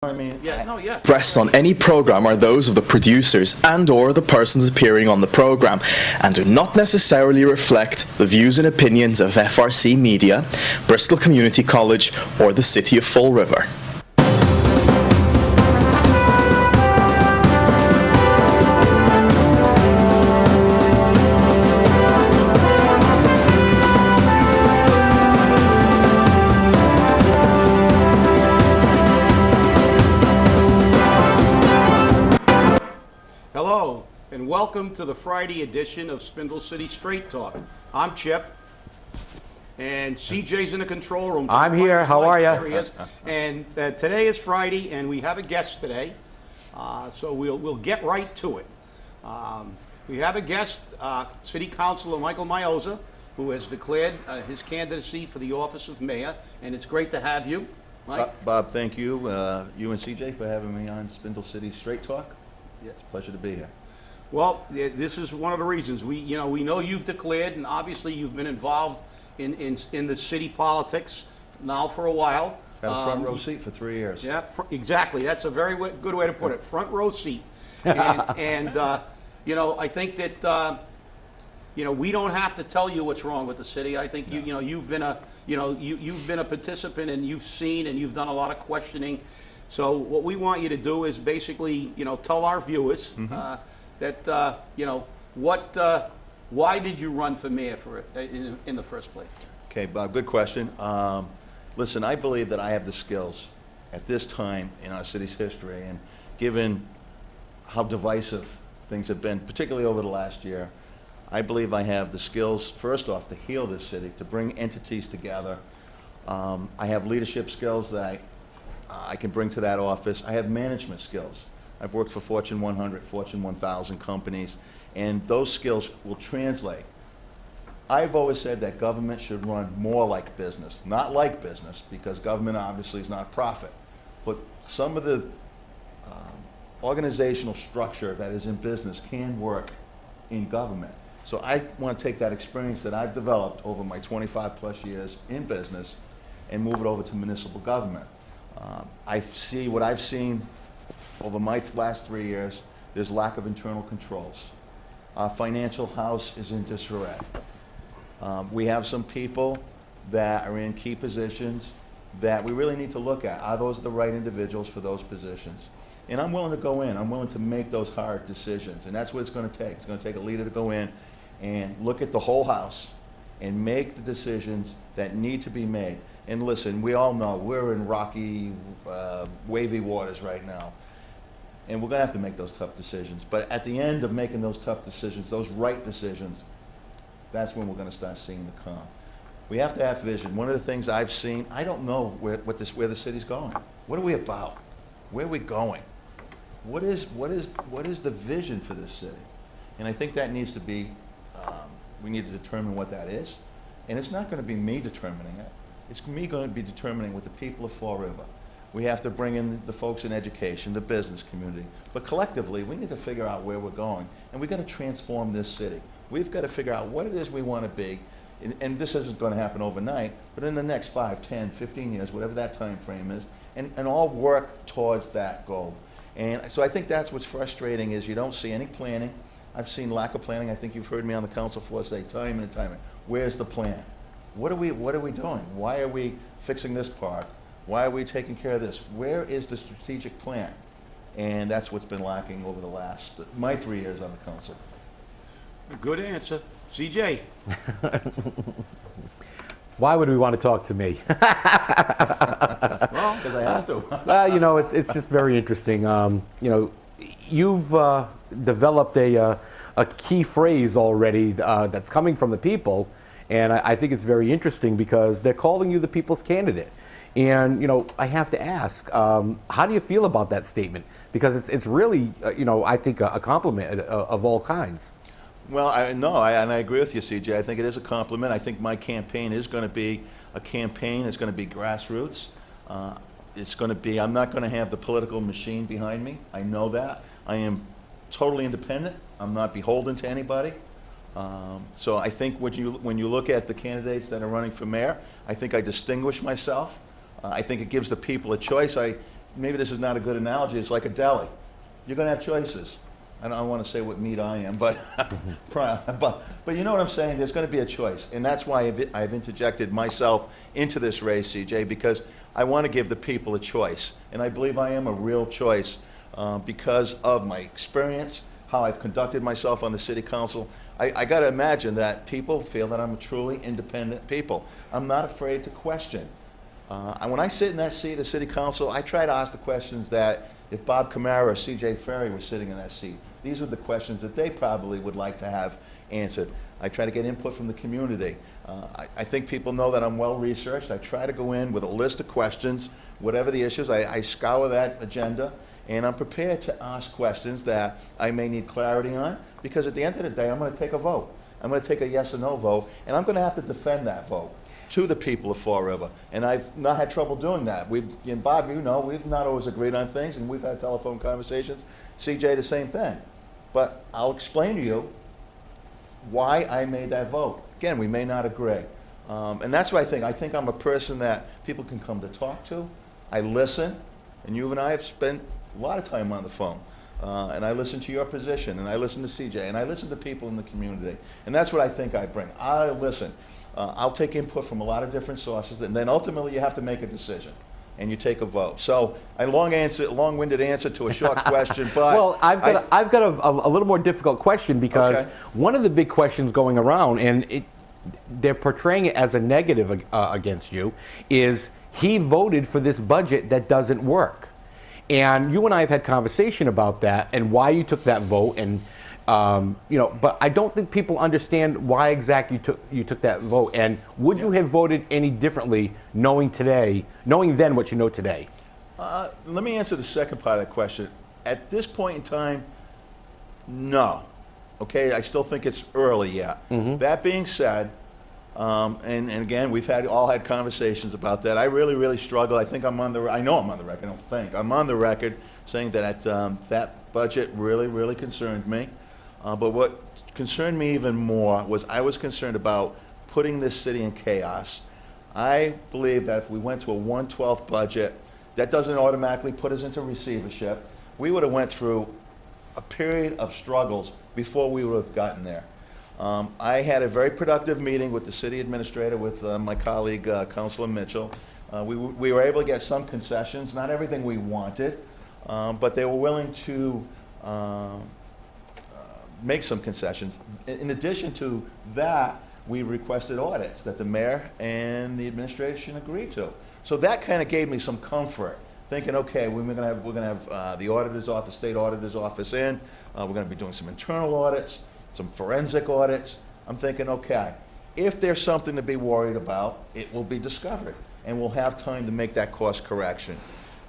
I mean, Expressed on any program are those of the producers and/or the persons appearing on the program, and do not necessarily reflect the views and opinions of FRC Media, Bristol Community College, or the City of Fall River. Hello, and welcome to the Friday edition of Spindle City Straight Talk. I'm Chip, and CJ's in the control room. I'm here. How are you? There he is. And today is Friday, and we have a guest today, so we'll get right to it. We have a guest, City Councilor Michael Miozza, who has declared his candidacy for the office of mayor, and it's great to have you, Mike. Bob, thank you, you and CJ for having me on Spindle City Straight Talk. Yeah, it's a pleasure to be here. Well, this is one of the reasons. We know you've declared, and obviously you've been involved in the city politics now for a while. Had a front row seat for 3 years. Yeah, exactly. That's a very good way to put it. Front row seat. And I think that we don't have to tell you what's wrong with the city. I think you've been a participant, and you've seen and you've done a lot of questioning. So what we want you to do is basically, tell our viewers that, why did you run for mayor in the first place? Okay, Bob, good question. Listen, I believe that I have the skills at this time in our city's history, and given how divisive things have been, particularly over the last year, I believe I have the skills, first off, to heal this city, to bring entities together. I have leadership skills that I can bring to that office. I have management skills. I've worked for Fortune 100, Fortune 1000 companies, and those skills will translate. I've always said that government should run more like business, not like business, because government obviously is not profit, but some of the organizational structure that is in business can work in government. So I want to take that experience that I've developed over my 25 plus years in business and move it over to municipal government. I see what I've seen over my last 3 years. There's lack of internal controls. Our financial house is in disarray. We have some people that are in key positions that we really need to look at. Are those the right individuals for those positions? And I'm willing to go in. I'm willing to make those hard decisions. And that's what it's going to take. It's going to take a leader to go in and look at the whole house and make the decisions that need to be made. And listen, we all know we're in rocky, wavy waters right now. And we're going to have to make those tough decisions. But at the end of making those tough decisions, those right decisions, that's when we're going to start seeing the calm. We have to have vision. One of the things I've seen, I don't know where the city's going. What are we about? Where are we going? What is the vision for this city? And I think that needs to be, we need to determine what that is. And it's not going to be me determining it. It's me going to be determining with the people of Fall River. We have to bring in the folks in education, the business community. But collectively, we need to figure out where we're going. And we've got to transform this city. We've got to figure out what it is we want to be. And this isn't going to happen overnight, but in the next 5, 10, 15 years, whatever that time frame is, and all work towards that goal. And so I think that's what's frustrating is you don't see any planning. I've seen lack of planning. I think you've heard me on the council floor say time and time. Where's the plan? What are we doing? Why are we fixing this park? Why are we taking care of this? Where is the strategic plan? And that's what's been lacking over the my 3 years on the council. Good answer. CJ. Why would we want to talk to me? Well, because I have to. Well, it's just very interesting. You've developed a key phrase already that's coming from the people, and I think it's very interesting because they're calling you the people's candidate. And, I have to ask, how do you feel about that statement? Because it's really, I think a compliment of all kinds. Well, I agree with you, CJ. I think it is a compliment. I think my campaign is going to be a campaign. It's going to be grassroots. It's going to be, I'm not going to have the political machine behind me. I know that. I am totally independent. I'm not beholden to anybody. So I think when you look at the candidates that are running for mayor, I think I distinguish myself. I think it gives the people a choice. maybe this is not a good analogy, it's like a deli. You're gonna have choices. I don't want to say what meat I am, but, but you know what I'm saying? There's gonna be a choice. And that's why I've interjected myself into this race, CJ, because I want to give the people a choice. And I believe I am a real choice because of my experience, how I've conducted myself on the city council. I got to imagine that people feel that I'm a truly independent people. I'm not afraid to question. And when I sit in that seat of city council, I try to ask the questions that if Bob Camara or CJ Ferry were sitting in that seat, these are the questions that they probably would like to have answered. I try to get input from the community. I think people know that I'm well researched. I try to go in with a list of questions, whatever the issues. I scour that agenda, and I'm prepared to ask questions that I may need clarity on, because at the end of the day, I'm going to take a vote. I'm going to take a yes or no vote, and I'm going to have to defend that vote to the people of Fall River. And I've not had trouble doing that. And Bob, you know, we've not always agreed on things, and we've had telephone conversations. CJ, the same thing. But I'll explain to you why I made that vote. Again, we may not agree. And that's what I think. I think I'm a person that people can come to talk to. I listen, and you and I have spent a lot of time on the phone. And I listen to your position, and I listen to CJ, and I listen to people in the community. And that's what I think I bring. I listen. I'll take input from a lot of different sources, and then ultimately you have to make a decision, and you take a vote. So a long-winded answer to a short question, but well, I've got a little more difficult question, because Okay. one of the big questions going around, and they're portraying it as a negative against you, is he voted for this budget that doesn't work. And you and I have had conversation about that and why you took that vote, and you know, but I don't think people understand why exactly you took that vote. And would you have voted any differently, knowing then what you know today? let me answer the second part of that question. At this point in time, no. Okay, I still think it's early yet. That being said, and again, we've all had conversations about that. I really struggle. I think I know I'm on the record. I don't think I'm on the record saying that that budget really concerned me. But what concerned me even more was I was concerned about putting this city in chaos. I believe that if we went to a 1/12 budget, that doesn't automatically put us into receivership. We would have went through a period of struggles before we would have gotten there. I had a very productive meeting with the city administrator, with my colleague, Councilor Mitchell. We were able to get some concessions, not everything we wanted, but they were willing to make some concessions. In addition to that, we requested audits that the mayor and the administration agreed to. So that kind of gave me some comfort, thinking, okay, we're gonna have the auditor's office, state auditor's office in. We're gonna be doing some internal audits, some forensic audits. I'm thinking, okay, if there's something to be worried about, it will be discovered, and we'll have time to make that course correction.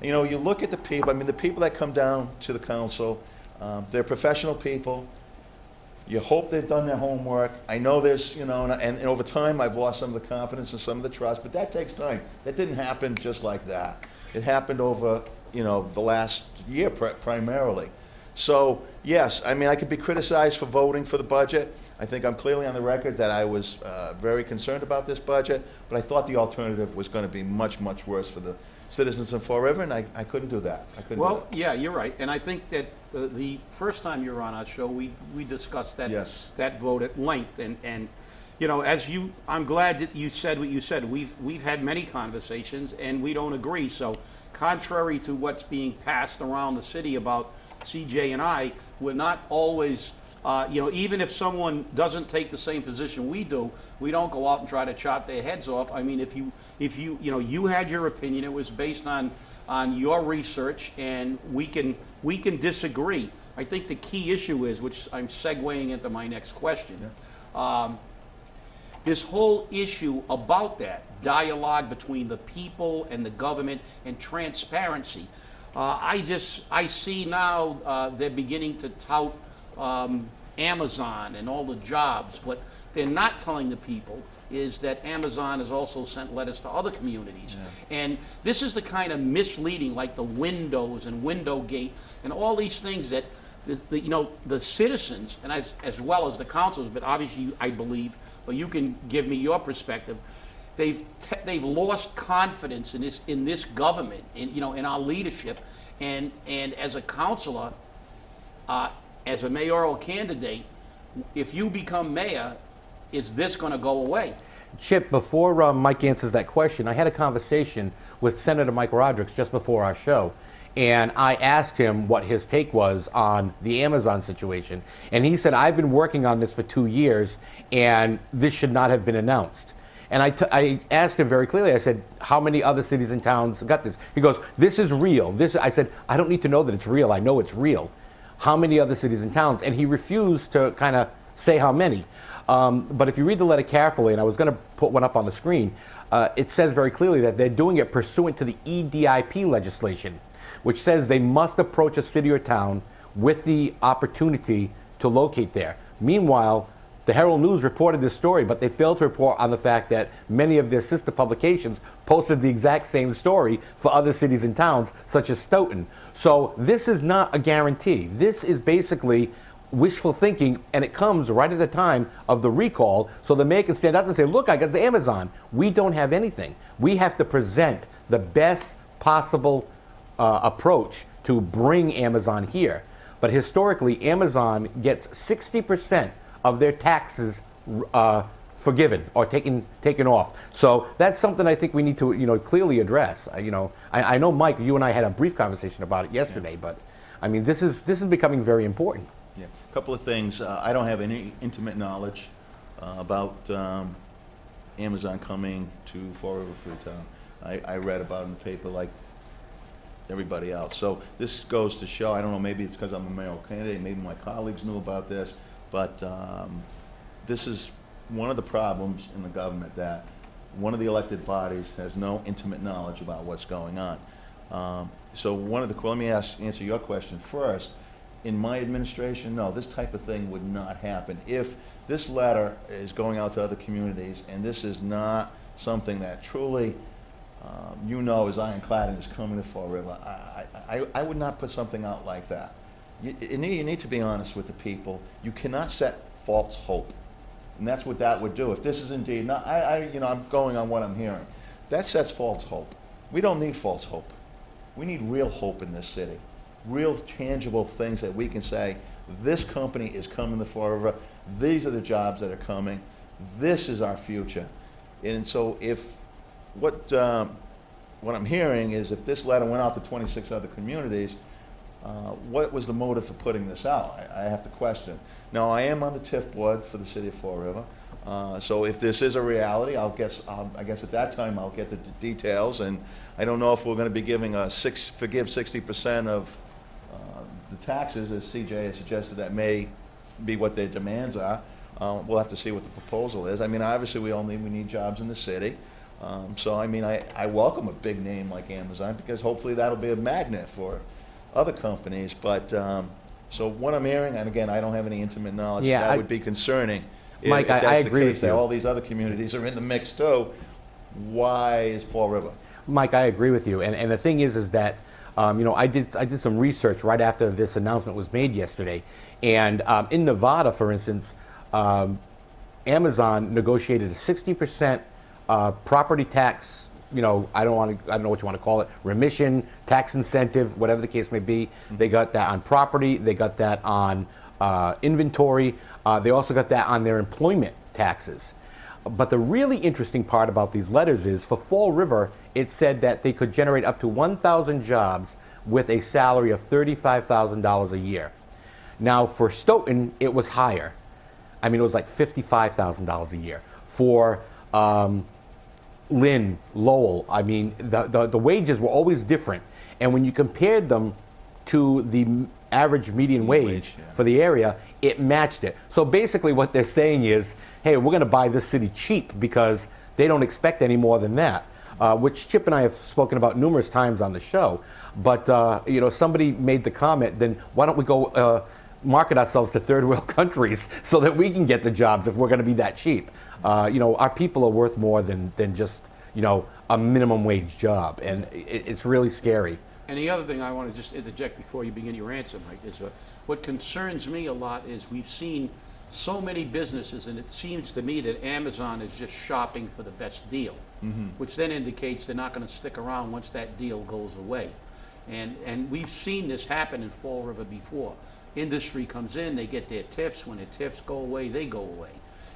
You know, you look at the people, I mean, the people that come down to the council, they're professional people. You hope they've done their homework. I know there's, you know, and over time I've lost some of the confidence and some of the trust, but that takes time. That didn't happen just like that. It happened over, you know, the last year primarily. So, yes, I mean, I could be criticized for voting for the budget. I think I'm clearly on the record that I was very concerned about this budget, but I thought the alternative was going to be much worse for the citizens of Fall River, and I couldn't do that. Well, yeah, you're right. And I think that the first time you were on our show, we discussed that, Yes. that vote at length. And you know, I'm glad that you said what you said. We've had many conversations, and we don't agree. So contrary to what's being passed around the city about CJ and I, we're not always, you know, even if someone doesn't take the same position we do, we don't go out and try to chop their heads off. I mean, if you know, you had your opinion, it was based on your research, and we can disagree. I think the key issue is, which I'm segueing into my next question, this whole issue about that dialogue between the people and the government and transparency. I see now they're beginning to tout Amazon and all the jobs. What they're not telling the people is that Amazon has also sent letters to other communities. And this is the kind of misleading, like the windows and Windowgate and all these things that you know, the citizens, and as well as the councilors, but obviously I believe, but you can give me your perspective, they've lost confidence in this government, in our leadership, and as a councilor, as a mayoral candidate, if you become mayor, is this going to go away? Chip, before Mike answers that question, I had a conversation with Senator Mike Rodrigues just before our show, and I asked him what his take was on the Amazon situation. And he said, I've been working on this for 2 years, and this should not have been announced. And I asked him very clearly, I said, how many other cities and towns got this? He goes, this is real. I said, I don't need to know that it's real. I know it's real. How many other cities and towns? And he refused to kind of say how many. But if you read the letter carefully, and I was going to put one up on the screen, it says very clearly that they're doing it pursuant to the EDIP legislation, which says they must approach a city or town with the opportunity to locate there. Meanwhile, the Herald News reported this story, but they failed to report on the fact that many of their sister publications posted the exact same story for other cities and towns, such as Stoughton. So this is not a guarantee. This is basically wishful thinking, and it comes right at the time of the recall, so the mayor can stand up and say, look, I got the Amazon. We don't have anything. We have to present the best possible approach to bring Amazon here. But historically, Amazon gets 60% of their taxes forgiven or taken off. So that's something I think we need to clearly address. I know, Mike, you and I had a brief conversation about it yesterday, but I mean, this is becoming very important. Yeah, a couple of things. I don't have any intimate knowledge about Amazon coming to Fall River Freetown. I read about it in the paper like everybody else. So this goes to show, I don't know, maybe it's because I'm a mayoral candidate, maybe my colleagues knew about this, but this is one of the problems in the government, that one of the elected bodies has no intimate knowledge about what's going on. So let me answer your question first. In my administration, no, this type of thing would not happen. If this letter is going out to other communities and this is not something that truly is ironclad and is coming to Fall River, I would not put something out like that. You need to be honest with the people. You cannot set false hope. And that's what that would do. If this is indeed, I'm going on what I'm hearing. That sets false hope. We don't need false hope. We need real hope in this city. Real tangible things that we can say, this company is coming to Fall River, these are the jobs that are coming, this is our future. And so if what I'm hearing is, if this letter went out to 26 other communities, what was the motive for putting this out? I have to question. Now, I am on the TIF board for the city of Fall River, so if this is a reality, I guess at that time I'll get the details, and I don't know if we're going to be giving forgive 60% of the taxes, as CJ has suggested. That may be what their demands are. We'll have to see what the proposal is. I mean, obviously we need jobs in the city. So I mean, I welcome a big name like Amazon, because hopefully that'll be a magnet for other companies. But so what I'm hearing, and again, I don't have any intimate knowledge, that would be concerning. Mike, if that's I the agree case, with that you. all these other communities are in the mix too. Why is Fall River? Mike, I agree with you. And the thing is that I did some research right after this announcement was made yesterday, and in Nevada, for instance, Amazon negotiated a 60% property tax. I don't know what you want to call it, remission, tax incentive, whatever the case may be. They got that on property. They got that on inventory. They also got that on their employment taxes. But the really interesting part about these letters is, for Fall River, it said that they could generate up to 1,000 jobs with a salary of $35,000 a year. Now, for Stoughton, it was higher. I mean, it was like $55,000 a year. For Lynn, Lowell, I mean, the wages were always different. And when you compared them to the average median wage for the area, it matched it. So basically what they're saying is, hey, we're going to buy this city cheap because they don't expect any more than that, which Chip and I have spoken about numerous times on the show. But, somebody made the comment, then why don't we go market ourselves to third world countries so that we can get the jobs if we're going to be that cheap? Our people are worth more than just, a minimum wage job. And it's really scary. And the other thing I want to just interject before you begin your answer, Mike, is what concerns me a lot is we've seen so many businesses, and it seems to me that Amazon is just shopping for the best deal, which then indicates they're not going to stick around once that deal goes away. And we've seen this happen in Fall River before. Industry comes in, they get their TIFs. When their TIFs go away, they go away.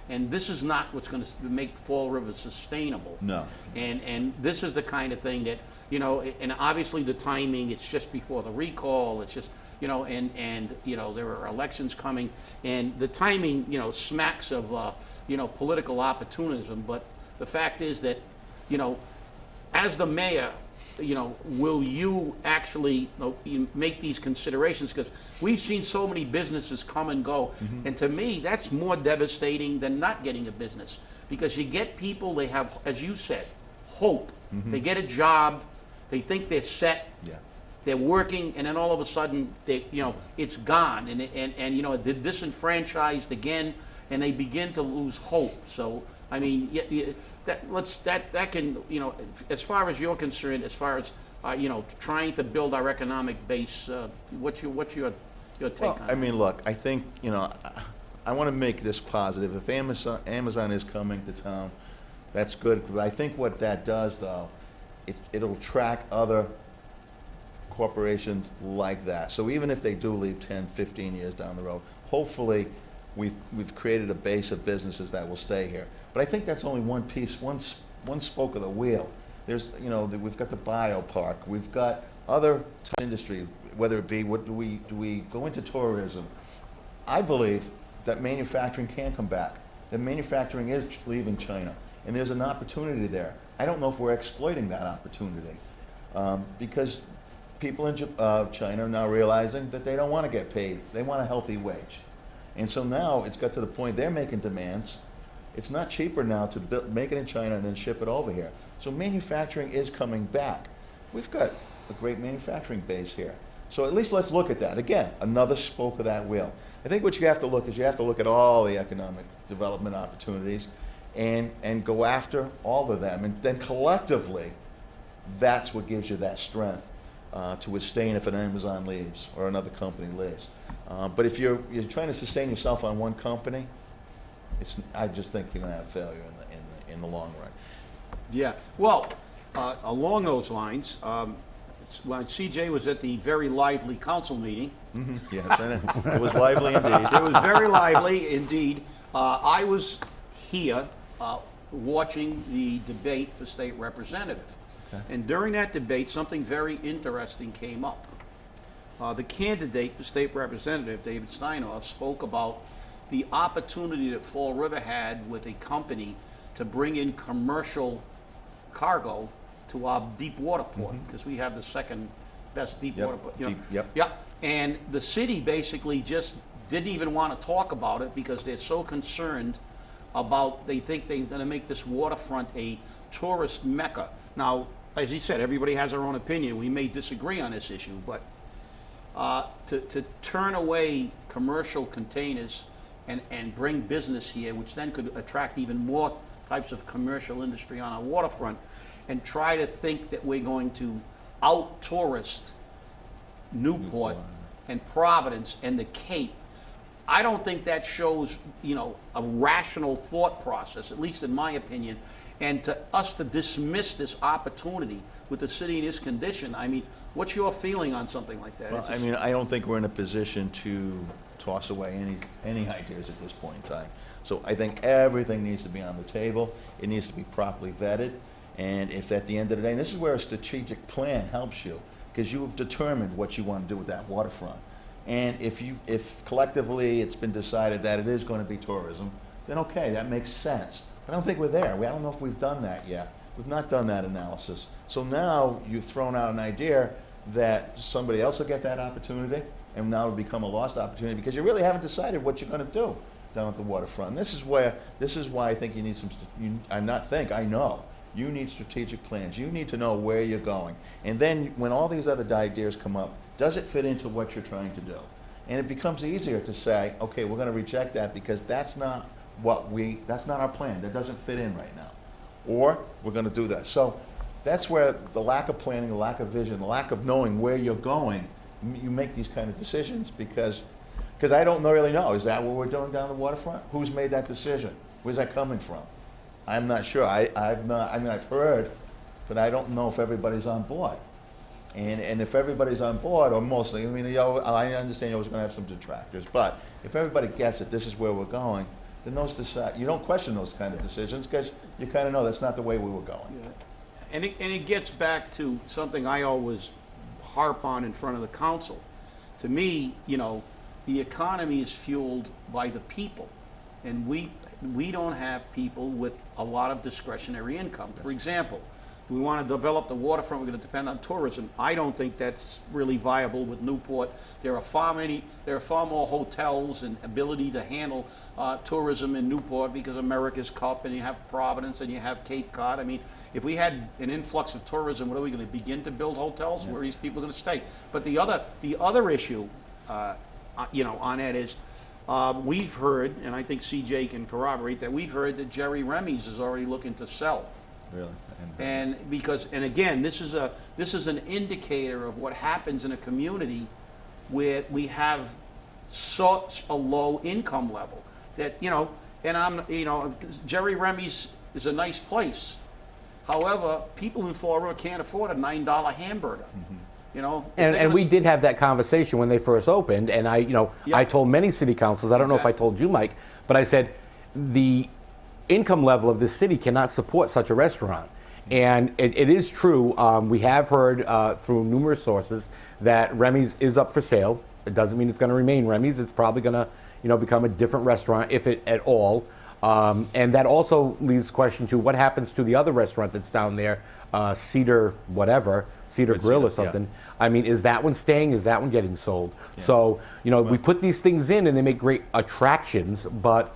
And this is not what's going to make Fall River sustainable. No. And this is the kind of thing that, you know, and obviously the timing, it's just before the recall, it's just, you know, and you know, there are elections coming, and the timing, you know, smacks of, you know, political opportunism. But the fact is that, you know, as the mayor, you know, will you actually you make these considerations? Because we've seen so many businesses come and go, and to me, that's more devastating than not getting a business. Because you get people, they have, as you said, hope. They get a job, they think they're set, Yeah. they're working, and then all of a sudden, they, you know, it's gone, and you know, they're disenfranchised again, and they begin to lose hope. So, I mean, that can, you know, as far as you're concerned, as far as you know, trying to build our economic base, what's your take Well, on I it? mean, look, I think, you know, I want to make this positive. If Amazon is coming to town, that's good. But I think what that does, though, it'll attract other corporations like that. So even if they do leave 10, 15 years down the road, hopefully we've created a base of businesses that will stay here. But I think that's only one piece, one spoke of the wheel. There's, you know, we've got the biopark, we've got other type of industry, whether it be, what do we go into tourism? I believe that manufacturing can come back. That manufacturing is leaving China, and there's an opportunity there. I don't know if we're exploiting that opportunity, because people in China are now realizing that they don't want to get paid. They want a healthy wage. And so now it's got to the point they're making demands. It's not cheaper now to make it in China and then ship it over here. So manufacturing is coming back. We've got a great manufacturing base here. So at least let's look at that. Again, another spoke of that wheel. I think what you have to look is you have to look at all the economic development opportunities and go after all of them. And then collectively, that's what gives you that strength to withstand if an Amazon leaves or another company leaves. But if you're trying to sustain yourself on one company, I just think you're going to have failure in the long run. Yeah, well, along those lines, when CJ was at the very lively council meeting, Yes, and it was lively indeed. it was very lively indeed. I was here watching the debate for state representative. And during that debate, something very interesting came up. The candidate for state representative, David Steinhoff, spoke about the opportunity that Fall River had with a company to bring in commercial cargo to our deep water port, because we have the second best deep Yep, water port. You know. yep. Yeah, and the city basically just didn't even want to talk about it because they're so concerned about, they think they're going to make this waterfront a tourist mecca. Now, as he said, everybody has their own opinion. We may disagree on this issue, but to turn away commercial containers and bring business here, which then could attract even more types of commercial industry on our waterfront, and try to think that we're going to out-tourist Newport and Providence and the Cape, I don't think that shows, you know, a rational thought process, at least in my opinion. And to us to dismiss this opportunity with the city in this condition, I mean, what's your feeling on something like that? Well, It's I just- mean, I don't think we're in a position to toss away any ideas at this point in time. So I think everything needs to be on the table. It needs to be properly vetted. And if at the end of the day, and this is where a strategic plan helps you, because you have determined what you want to do with that waterfront. And if collectively it's been decided that it is going to be tourism, then okay, that makes sense. I don't think we're there. I don't know if we've done that yet. We've not done that analysis. So now you've thrown out an idea that somebody else will get that opportunity, and now it'll become a lost opportunity because you really haven't decided what you're going to do down at the waterfront. And this is why I think you need I know. You need strategic plans. You need to know where you're going. And then when all these other ideas come up, does it fit into what you're trying to do? And it becomes easier to say, okay, we're going to reject that because that's not our plan. That doesn't fit in right now. Or we're going to do that. So that's where the lack of planning, the lack of vision, the lack of knowing where you're going, you make these kind of decisions because Because I don't really know. Is that what we're doing down the waterfront? Who's made that decision? Where's that coming from? I'm not sure. I've not, I mean, I've heard, but I don't know if everybody's on board. And if everybody's on board, or mostly, I mean, I understand you're always going to have some detractors, but if everybody gets it, this is where we're going, then you don't question those kind of decisions because you kind of know that's not the way we were going. And it gets back to something I always harp on in front of the council. To me, the economy is fueled by the people, and we don't have people with a lot of discretionary income. For example, we want to develop the waterfront, we're going to depend on tourism. I don't think that's really viable with Newport. There are far more hotels and ability to handle tourism in Newport because America's Cup, and you have Providence, and you have Cape Cod. I mean, if we had an influx of tourism, what are we going to begin to build hotels? Where are these people going to stay? But the other issue, on that is, we've heard, and I think CJ can corroborate that, we've heard that Jerry Remy's is already looking to sell. Really? And again, this is an indicator of what happens in a community where we have such a low income level that, Jerry Remy's is a nice place. However, people in Fall River can't afford a $9 hamburger. And we did have that conversation when they first opened, and I told many city councils, I don't know if I told you, Mike, but I said the income level of this city cannot support such a restaurant. And it is true, we have heard through numerous sources that Remy's is up for sale. It doesn't mean it's going to remain Remy's. It's probably going to become a different restaurant, if it at all. And that also leaves the question to what happens to the other restaurant that's down there, Cedar Grill or something. Yeah. I mean, is that one staying? Is that one getting sold? Yeah. So, we put these things in and they make great attractions, but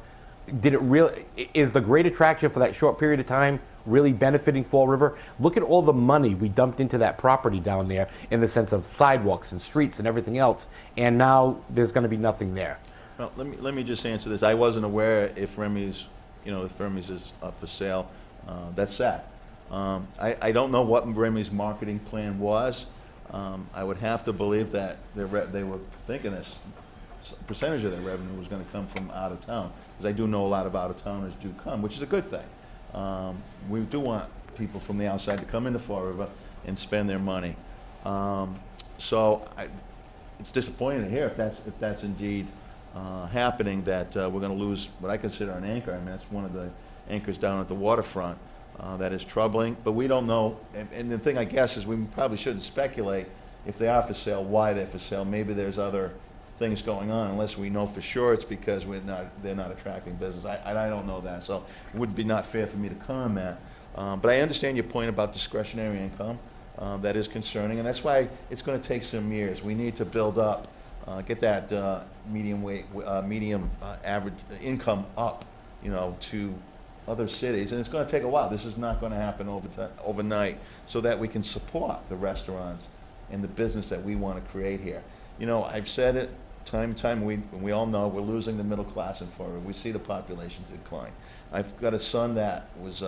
is the great attraction for that short period of time really benefiting Fall River? Look at all the money we dumped into that property down there in the sense of sidewalks and streets and everything else, and now there's going to be nothing there. Well, let me just answer this. I wasn't aware if Remy's is up for sale. That's sad. I don't know what Remy's marketing plan was. I would have to believe that they were thinking this percentage of their revenue was going to come from out of town, because I do know a lot of out of towners do come, which is a good thing. We do want people from the outside to come into Fall River and spend their money. It's disappointing to hear if that's indeed happening, that we're going to lose what I consider an anchor. I mean, that's one of the anchors down at the waterfront. That is troubling, but we don't know. And the thing, I guess, is we probably shouldn't speculate if they are for sale, why they're for sale. Maybe there's other things going on, unless we know for sure it's because they're not attracting business. I don't know that, so it would be not fair for me to comment. But I understand your point about discretionary income. That is concerning, and that's why it's going to take some years. We need to build up, get that medium average income up, to other cities, and it's going to take a while. This is not going to happen overnight, so that we can support the restaurants and the business that we want to create here. I've said it time and time. We all know we're losing the middle class in Fall River. We see the population decline. I've got a son that was,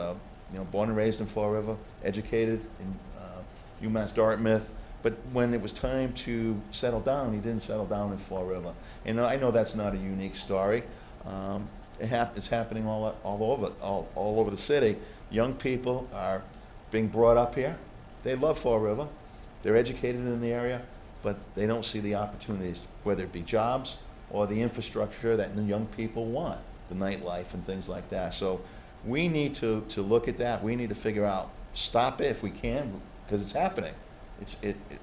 born and raised in Fall River, educated in UMass Dartmouth, but when it was time to settle down, he didn't settle down in Fall River. And I know that's not a unique story. It's happening all over the city. Young people are being brought up here. They love Fall River. They're educated in the area, but they don't see the opportunities, whether it be jobs or the infrastructure that the young people want, the nightlife and things like that. So we need to look at that. We need to figure out, stop it if we can, because it's happening.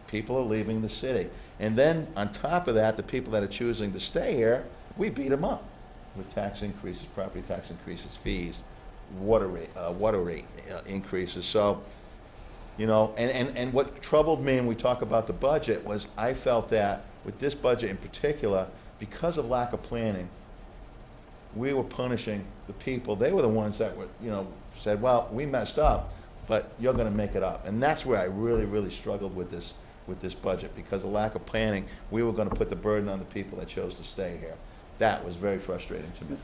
People are leaving the city. And then on top of that, the people that are choosing to stay here, we beat them up with tax increases, property tax increases, fees, water rate increases. So, and what troubled me when we talk about the budget was I felt that with this budget in particular, because of lack of planning, we were punishing the people. They were the ones that were, said, well, we messed up, but you're going to make it up. And that's where I really, really struggled with this budget, because of lack of planning. We were going to put the burden on the people that chose to stay here. That was very frustrating to me.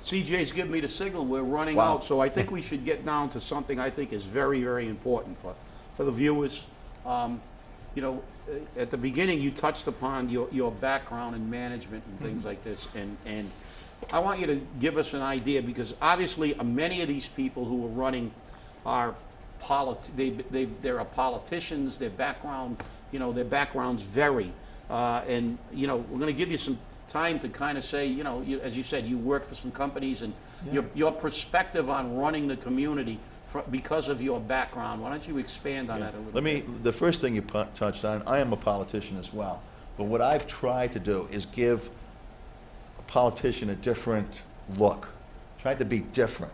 CJ's giving me the signal. We're running out, so I think we should get down to something I think is very, very important for the viewers. at the beginning, you touched upon your background in management and things like this, and I want you to give us an idea, because obviously many of these people who are running are they're politicians. Their background, their backgrounds vary, and we're going to give you some time to kind of say, as you said, you work for some companies, and your perspective on running the community because of your background. Why don't you expand on that a little bit? The first thing you touched on, I am a politician as well, but what I've tried to do is give a politician a different look, tried to be different,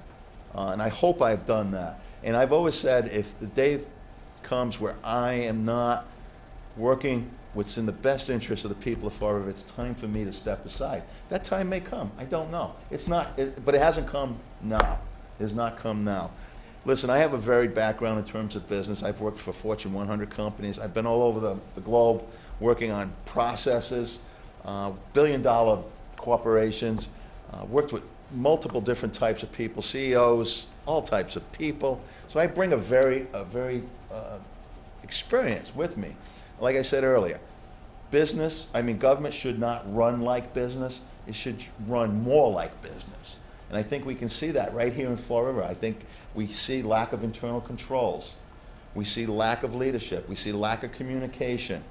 and I hope I've done that. And I've always said, if the day comes where I am not working what's in the best interest of the people of Fall River, it's time for me to step aside. That time may come, I don't know. It's not, but it hasn't come now. It has not come now. Listen, I have a varied background in terms of business. I've worked for Fortune 100 companies. I've been all over the globe working on processes, billion-dollar corporations, worked with multiple different types of people, CEOs, all types of people. So I bring a very experience with me. Like I said earlier, government should not run like business. It should run more like business. And I think we can see that right here in Fall River. I think we see lack of internal controls. We see lack of leadership. We see lack of communication.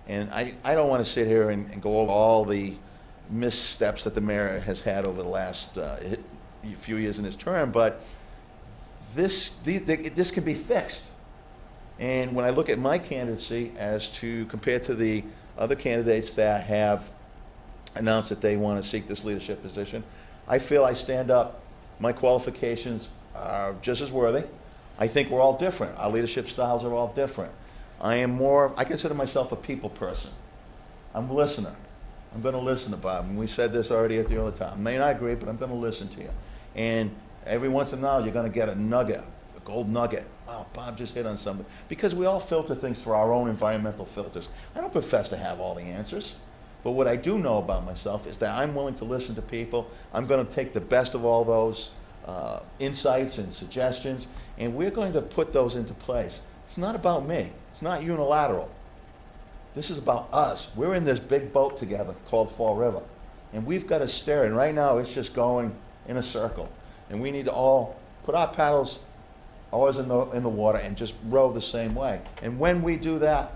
And I don't want to sit here and go over all the missteps that the mayor has had over the last few years in his term, but this can be fixed. And when I look at my candidacy as to compared to the other candidates that have announced that they want to seek this leadership position, I feel I stand up. My qualifications are just as worthy. I think we're all different. Our leadership styles are all different. I consider myself a people person. I'm a listener. I'm going to listen to Bob. And we said this already at the early time. I may not agree, but I'm going to listen to you. And every once in a while, you're going to get a nugget, a gold nugget. Wow, Bob just hit on something. Because we all filter things through our own environmental filters. I don't profess to have all the answers. But what I do know about myself is that I'm willing to listen to people. I'm going to take the best of all those insights and suggestions, and we're going to put those into place. It's not about me. It's not unilateral. This is about us. We're in this big boat together called Fall River, and we've got to steer. And right now, it's just going in a circle, and we need to all put our paddles always in the water and just row the same way. And when we do that,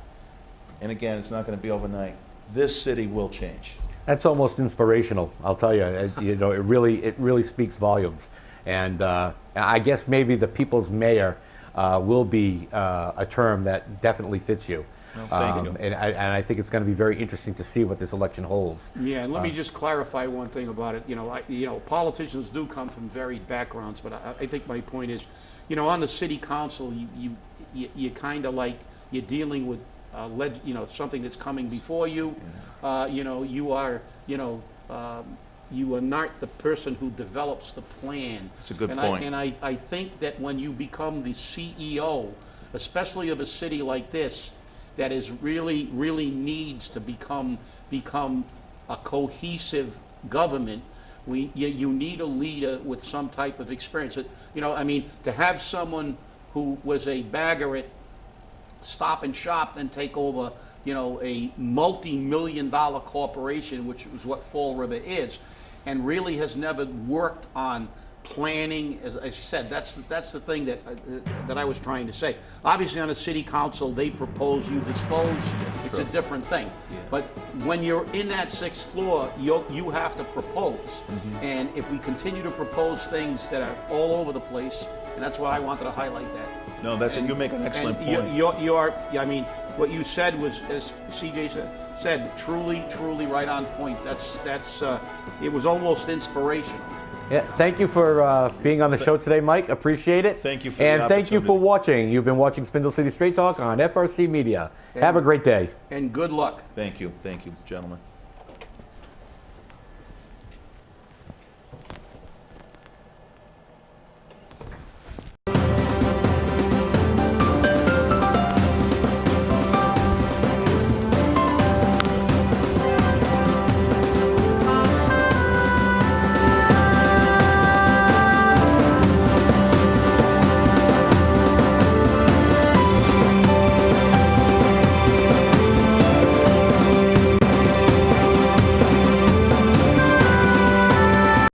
and again, it's not going to be overnight, this city will change. That's almost inspirational, I'll tell you. It really speaks volumes. And I guess maybe the people's mayor will be a term that definitely fits you. Well, thank you. And I think it's going to be very interesting to see what this election holds. Yeah, and let me just clarify one thing about it. Politicians do come from varied backgrounds, but I think my point is, on the city council, you kind of like, you're dealing with something that's coming before you. You are not the person who develops the plan. That's a good point. And I think that when you become the CEO, especially of a city like this, that is really needs to become a cohesive government, you need a leader with some type of experience. To have someone who was a bagger at Stop and Shop and take over, a multi-million-dollar corporation, which is what Fall River is, and really has never worked on planning. As you said, that's the thing that I was trying to say. Obviously, on a city council, they propose, you dispose. It's a different thing. Yeah. But when you're in that sixth floor, you have to propose. Mm-hmm. And if we continue to propose things that are all over the place, and that's why I wanted to highlight that. No, you make an excellent point. What you said was, as CJ said, truly right on point. It was almost inspirational. Yeah, thank you for being on the show today, Mike. Appreciate it. Thank you for the And thank you for opportunity. watching. You've been watching Spindle City Straight Talk on FRC Media. Have a great day. And good luck. Thank you, gentlemen.